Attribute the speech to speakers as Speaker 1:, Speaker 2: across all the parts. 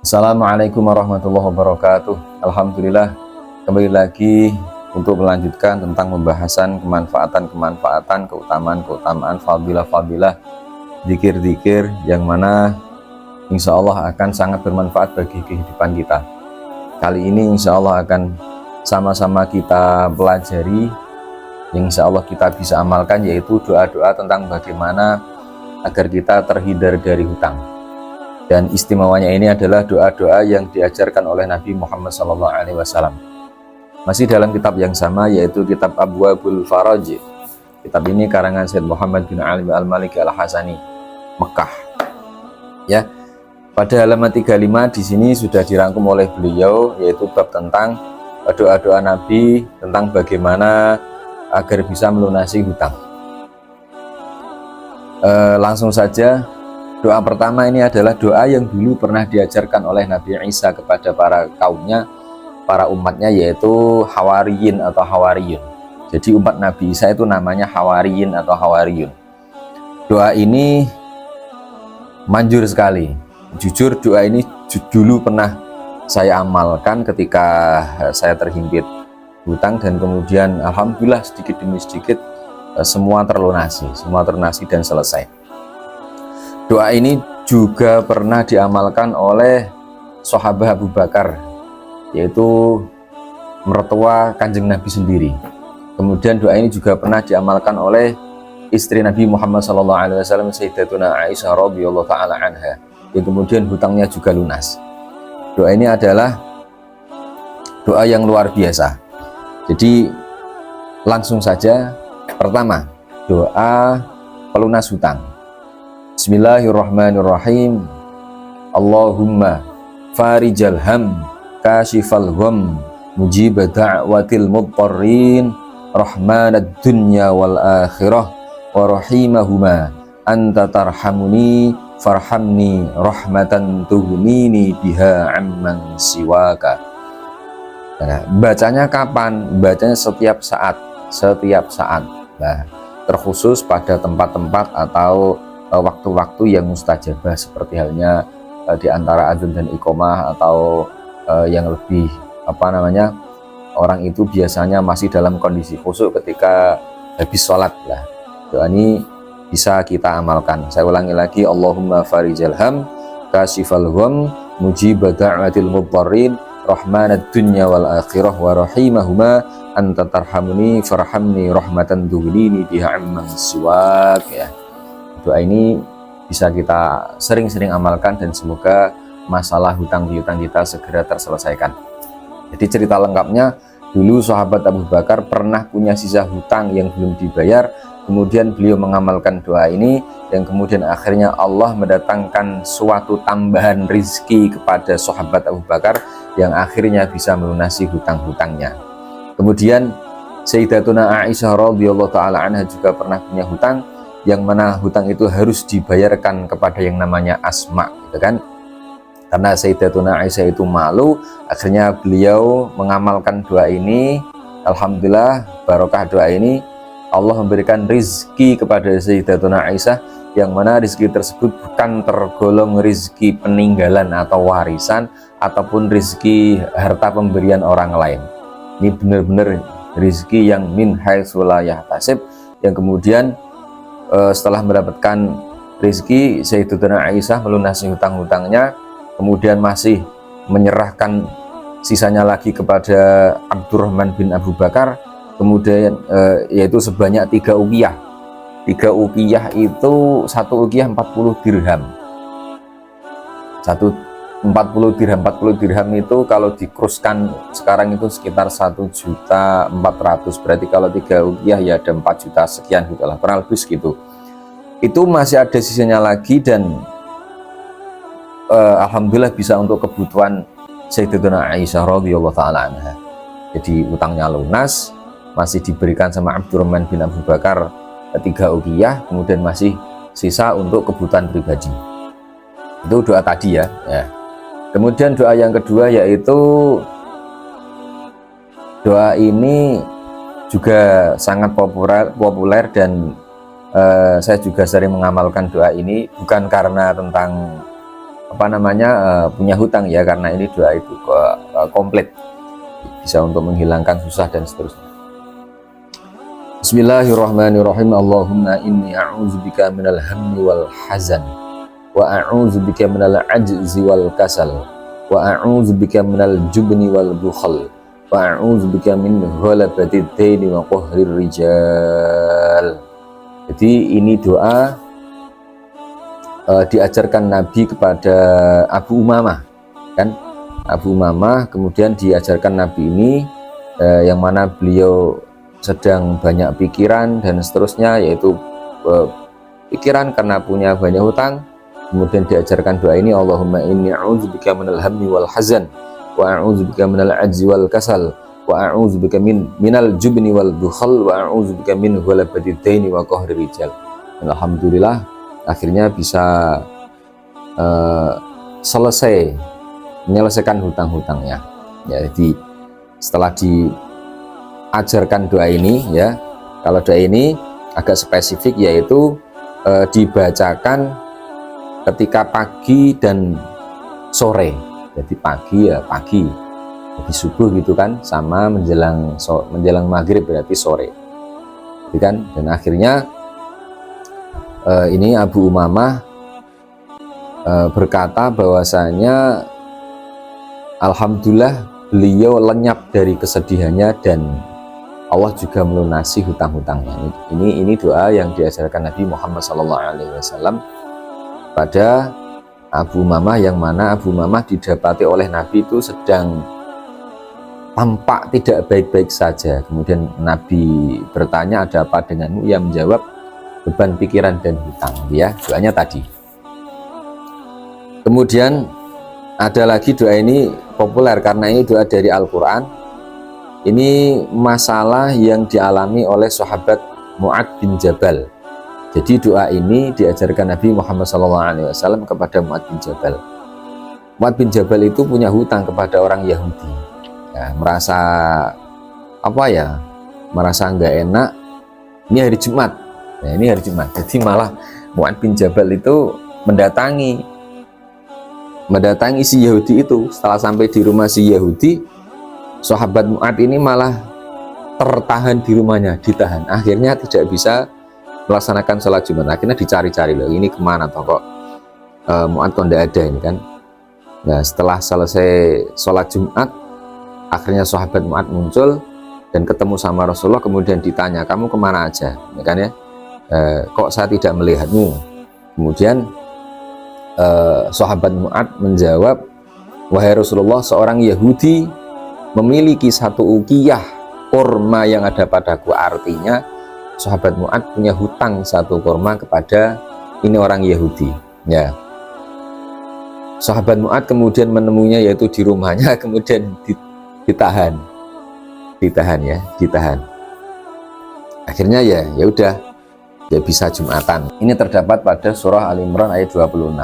Speaker 1: Assalamualaikum warahmatullahi wabarakatuh. Alhamdulillah, kembali lagi untuk melanjutkan tentang pembahasan kemanfaatan, keutamaan, fadilah, zikir-zikir yang mana insya Allah akan sangat bermanfaat bagi kehidupan kita. Kali ini insya Allah akan sama-sama kita pelajari, yang insya Allah kita bisa amalkan, yaitu doa-doa tentang bagaimana agar kita terhindar dari hutang. Dan istimewanya ini adalah doa-doa yang diajarkan oleh Nabi Muhammad SAW. Masih dalam kitab yang sama, yaitu kitab Abwabul Faraj. Kitab ini karangan Syed Muhammad bin Ali Al-Maliki Al-Hasani, Mekah. Ya, pada halaman 35 di sini sudah dirangkum oleh beliau, yaitu bab tentang doa-doa Nabi tentang bagaimana agar bisa melunasi hutang. Langsung saja. Doa pertama ini adalah doa yang dulu pernah diajarkan oleh Nabi Isa kepada para kaumnya, para umatnya, yaitu Hawariyin atau Hawariyun. Jadi umat Nabi Isa itu namanya Hawariyin atau Hawariyun. Doa ini manjur sekali. Jujur doa ini dulu pernah saya amalkan ketika saya terhimpit hutang, dan kemudian alhamdulillah sedikit demi sedikit semua terlunasi dan selesai. Doa ini juga pernah diamalkan oleh sahabat Abu Bakar, yaitu mertua Kanjeng Nabi sendiri. Kemudian doa ini juga pernah diamalkan oleh istri Nabi Muhammad SAW, Sayyidatuna Aisyah radhiyallahu taala anha, yang kemudian hutangnya juga lunas. Doa ini adalah doa yang luar biasa. Jadi langsung saja, pertama, doa pelunas hutang. Bismillahirrahmanirrahim. Allahumma farijal ham, kashifal gham, mujib da'watil mudtarrin, rahmanad dunya wal akhirah, wa rahimahuma, anta tarhamuni farhamni rahmatan tughnini biha amman siwaka. Nah, bacanya kapan? Bacanya setiap saat. Nah, terkhusus pada tempat-tempat atau waktu-waktu yang mustajabah, seperti halnya di antara adzan dan iqomah, atau yang lebih orang itu biasanya masih dalam kondisi khusyuk ketika habis sholat. Lah, doa ini bisa kita amalkan. Saya ulangi lagi, Allahumma farijal ham, kashifal gham, mujib da'watil mudtarrin, rahmanad dunya wal akhirah, wa rahimahuma, anta tarhamuni farhamni rahmatan tughnini biha amman siwak. Ya, doa ini bisa kita sering-sering amalkan, dan semoga masalah hutang piutang kita segera terselesaikan. Jadi cerita lengkapnya, dulu sahabat Abu Bakar pernah punya sisa hutang yang belum dibayar. Kemudian beliau mengamalkan doa ini, dan kemudian akhirnya Allah mendatangkan suatu tambahan rizki kepada sahabat Abu Bakar, yang akhirnya bisa melunasi hutang-hutangnya. Kemudian Sayyidatuna Aisyah radhiyallahu taala anha juga pernah punya hutang, yang mana hutang itu harus dibayarkan kepada yang namanya Asma, gitu kan? Karena Sayyidatuna Aisyah itu malu, akhirnya beliau mengamalkan doa ini. Alhamdulillah, barokah doa ini, Allah memberikan rizki kepada Sayyidatuna Aisyah, yang mana rizki tersebut bukan tergolong rizki peninggalan atau warisan, ataupun rizki harta pemberian orang lain. Ini benar-benar rizki yang min haitsu la yahtasib, yang kemudian setelah mendapatkan rezeki, Sayyidatuna Aisyah melunasi hutang-hutangnya, kemudian masih menyerahkan sisanya lagi kepada Abdurrahman bin Abu Bakar, kemudian yaitu sebanyak 3 uqiyah. 3 uqiyah itu 1 uqiyah 40 dirham. 40 dirham itu kalau dikuruskan sekarang itu sekitar 1.400.000, berarti kalau 3 uqiyah ya ada 4 juta sekian gitu lah, kurang lebih segitu. Itu masih ada sisanya lagi, dan alhamdulillah bisa untuk kebutuhan Sayyidatuna Aisyah radhiyallahu taala anha. Jadi utangnya lunas, masih diberikan sama Abdurrahman bin Abu Bakar 3 uqiyah, kemudian masih sisa untuk kebutuhan pribadi. Itu doa tadi ya. Kemudian doa yang kedua, yaitu doa ini juga sangat populer dan saya juga sering mengamalkan doa ini, bukan karena tentang apa namanya punya hutang ya, karena ini doa itu komplit, bisa untuk menghilangkan susah dan seterusnya. Bismillahirrahmanirrahim. Allahumma inni a'udzubika minal hammi wal hazan wa a'udzubika minal ajzi wal kasal wa a'udzubika minal jubni wal bukhal wa a'udzubika min ghalabatid daini wa qahrir rijal. Jadi ini doa diajarkan Nabi kepada Abu Umamah, kan? Abu Umamah kemudian diajarkan Nabi ini yang mana beliau sedang banyak pikiran dan seterusnya, yaitu pikiran karena punya banyak hutang. Kemudian diajarkan doa ini, Allahumma inni a'udzubika minal hammi wal hazan wa a'udzubika minal ajzi wal kasal wa a'udzubika minal jubni wal bukhal wa a'udzubika min ghalabatid daini wa qahrir rijal. Dan alhamdulillah akhirnya bisa selesai menyelesaikan hutang-hutangnya ya. Jadi setelah diajarkan doa ini ya, kalau doa ini agak spesifik, yaitu dibacakan ketika pagi dan sore. Jadi pagi ya pagi, jadi subuh gitu kan, sama menjelang maghrib berarti sore, gitu kan. Dan akhirnya ini Abu Umamah berkata bahwasanya alhamdulillah beliau lenyap dari kesedihannya dan Allah juga melunasi hutang-hutangnya. Ini doa yang diajarkan Nabi Muhammad SAW pada Abu Umamah, yang mana Abu Umamah didapati oleh Nabi itu sedang tampak tidak baik-baik saja. Kemudian Nabi bertanya, ada apa denganmu? Ia menjawab, beban pikiran dan hutang, ya, doanya tadi. Kemudian ada lagi doa ini populer karena ini doa dari Al-Quran. Ini masalah yang dialami oleh sahabat Mu'ad bin Jabal. Jadi doa ini diajarkan Nabi Muhammad SAW kepada Mu'ad bin Jabal. Mu'ad bin Jabal itu punya hutang kepada orang Yahudi ya, merasa apa ya, merasa nggak enak. Ini hari Jumat. Nah, ini hari Jumat, jadi malah Mu'ad bin Jabal itu mendatangi si Yahudi itu. Setelah sampai di rumah si Yahudi, sahabat Mu'ad ini malah tertahan di rumahnya, ditahan. Akhirnya tidak bisa melaksanakan sholat Jumat. Akhirnya dicari-cari loh, ini kemana toh kok Mu'ad kok tidak ada ini kan. Nah, setelah selesai sholat Jumat, akhirnya sahabat Mu'ad muncul dan ketemu sama Rasulullah. Kemudian ditanya, kamu kemana aja, ya kan ya? Kok saya tidak melihatmu? Kemudian sahabat Mu'ad menjawab, wahai Rasulullah, seorang Yahudi memiliki satu ukiyah kurma yang ada padaku. Artinya sahabat Mu'ad punya hutang satu kurma kepada ini orang Yahudi ya. Sahabat Mu'ad kemudian menemuinya, yaitu di rumahnya, kemudian ditahan ya, ditahan. Akhirnya ya udah, ya bisa Jumatan. Ini terdapat pada surah Al-Imran ayat 26.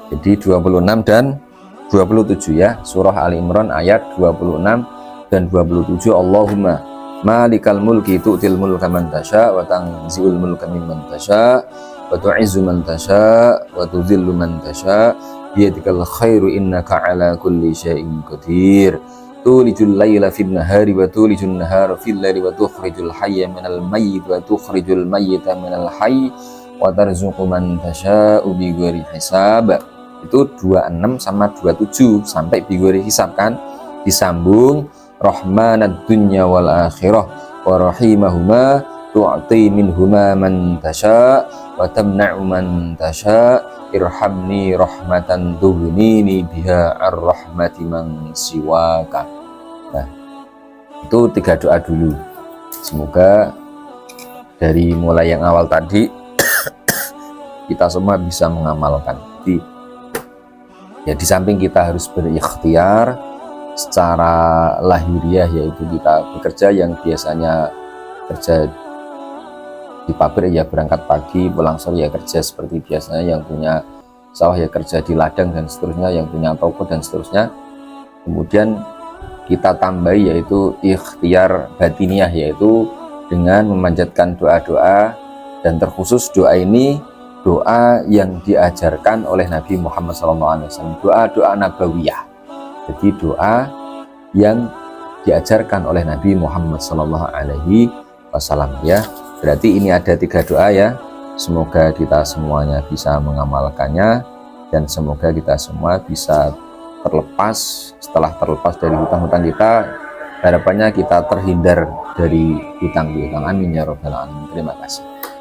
Speaker 1: Jadi 26 dan 27 ya. Surah Al-Imran ayat 26 dan 27. Allahumma malikal mulki tu'til mulka man tasha wa tanzi'ul mulka mimman tasha wa tu'izzu man tasha wa tudhillu man tasha biyadikal khairu innaka ala kulli syai'in qadir. Tulijul layla fil nahari wa tulijul nahara fil laili wa tukhrijul hayya minal mayyit wa tukhrijul mayyita minal hayy wa tarzuqu man tasya'u bighairi hisab. Itu 26 sama 27 sampai bighairi hisab kan, disambung rahmanad dunya wal akhirah wa rahimahuma tu'ti minhuma man tasya wa tamna'u man tasya irhamni rahmatan tughnini biha ar-rahmati man siwaka. Nah, itu 3 doa dulu. Semoga dari mulai yang awal tadi kita semua bisa mengamalkan. Jadi ya, di samping kita harus berikhtiar secara lahiriah, yaitu kita bekerja yang biasanya kerja di pabrik ya berangkat pagi, pulang sore ya kerja seperti biasanya, yang punya sawah ya kerja di ladang dan seterusnya, yang punya toko dan seterusnya. Kemudian kita tambahi yaitu ikhtiar batiniah, yaitu dengan memanjatkan doa-doa, dan terkhusus doa ini doa yang diajarkan oleh Nabi Muhammad SAW, doa-doa nabawiyah. Jadi doa yang diajarkan oleh Nabi Muhammad SAW ya. Berarti ini ada 3 doa ya. Semoga kita semuanya bisa mengamalkannya, dan semoga kita semua bisa terlepas, setelah terlepas dari hutang-hutang kita, harapannya kita terhindar dari hutang-hutang. Amin ya robbal alamin. Terima kasih.